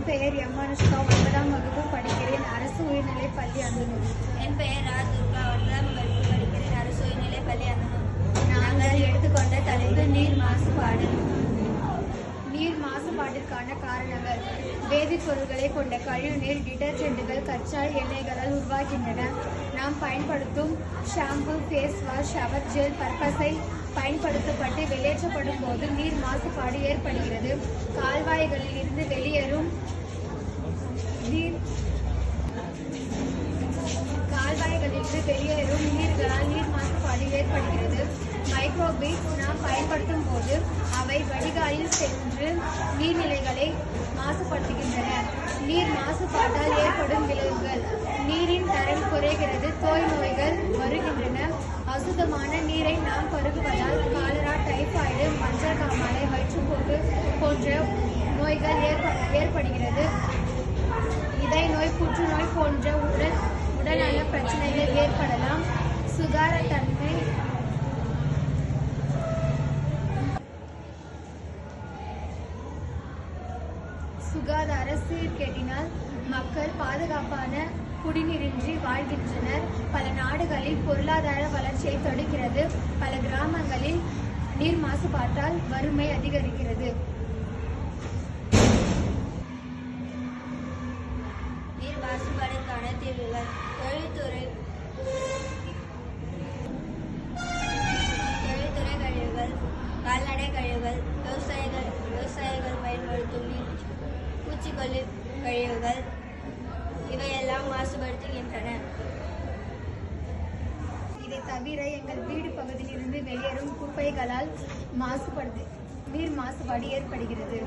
பெயர் எம். அனுஷ்கா. 9ஆம் வகுப்பு படிக்கிறேன். அரசு உயர்நிலைப் பள்ளி அந்தனூர். என் பெயர் ரா. துர்கா. 9ஆம் வகுப்பு படிக்கிறேன். அரசு உயர்நிலைப் பள்ளி அந்தனூர். நாங்கள் எடுத்துக்கொண்ட தலைப்பு நீர் மாசுபாடு. நீர் மாசுபாட்டிற்கான காரணங்கள்: வேதிப்பொருட்களை கொண்ட கழிவுநீர் டிடர்ஜென்ட்டுகள் கச்சா எண்ணெய்களால் உருவாகின்றன. நாம் பயன்படுத்தும் shampoo, face wash, shower gel, பற்பசை பயன்படுத்தப்பட்டு வெளியேற்றப்படும் போது நீர் மாசுபாடு ஏற்படுகிறது. கால்வாய்களில் இருந்து வெளியேறும் நீர்களால் நீர் மாசுபாடு ஏற்படுகிறது. மைக்ரோபீட்ஸ் நாம் பயன்படுத்தும் போது அவை வடிகாலில் சென்று நீர்நிலைகளை மாசுபடுத்துகின்றன. நீர் மாசுபாட்டால் ஏற்படும் விளைவுகள்: நீரின் தரம் குறைகிறது, நோய்கள் வருகின்றன. அசுத்தமான நீரை நாம் பருகுவதால் காலரா, டைபாய்டு, மஞ்சள் காமாலை, வயிற்றுப்போக்கு போன்ற நோய்கள் ஏற்படுகிறது. இதய நோய், புற்றுநோய் போன்ற உடல்நல பிரச்சனைகள் ஏற்படலாம். சுகாதார சீர்கேட்டினால் மக்கள் பாதுகாப்பான குடிநீரின்றி வாழ்கின்றனர். பல நாடுகளில் பொருளாதார வளர்ச்சியை தடுக்கிறது. பல கிராமங்களில் நீர் மாசுபாட்டால் வறுமை அதிகரிக்கிறது. நீர் மாசுபாடுக்கான தீர்வுகள்: தொழில்துறை கழிவுகள், கால்நடை கழிவுகள், விவசாயிகள் பயன்படுத்தும் நீர், பூச்சிக்கொல்லி கழிவுகள் இவையெல்லாம் மாசுபடுத்துகின்றன. இதை தவிர எங்கள் வீடு பகுதியிலிருந்து வெளியேறும் குப்பைகளால் நீர் மாசுபாடு ஏற்படுகிறது.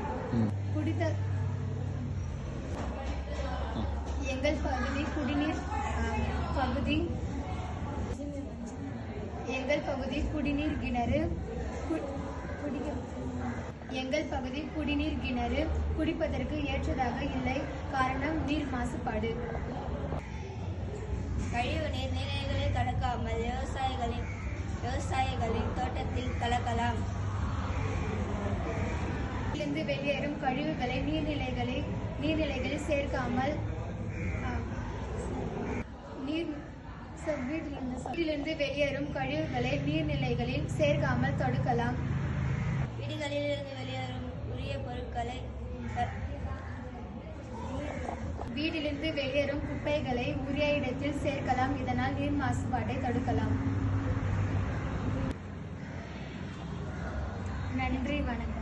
எங்கள் பகுதி குடிநீர் கிணறு குடிப்பதற்கு ஏற்றதாக இல்லை. காரணம் நீர் மாசுபாடு. கழிவு நீர் நீர்நிலைகளில் கலக்காமல் விவசாயிகளின் தோட்டத்தில் கலக்கலாம். இருந்து வெளியேறும் கழிவுகளை நீர்நிலைகளில் சேர்க்காமல் வீட்டிலிருந்து வெளியேறும் கழிவுகளை நீர்நிலைகளில் சேர்க்காமல் தடுக்கலாம். வீடுகளிலிருந்து வெளியேறும் உரிய பொருட்களை வீட்டிலிருந்து வெளியேறும் குப்பைகளை உரிய இடத்தில் சேர்க்கலாம். இதனால் நீர் மாசுபாட்டை தடுக்கலாம். நன்றி, வணக்கம்.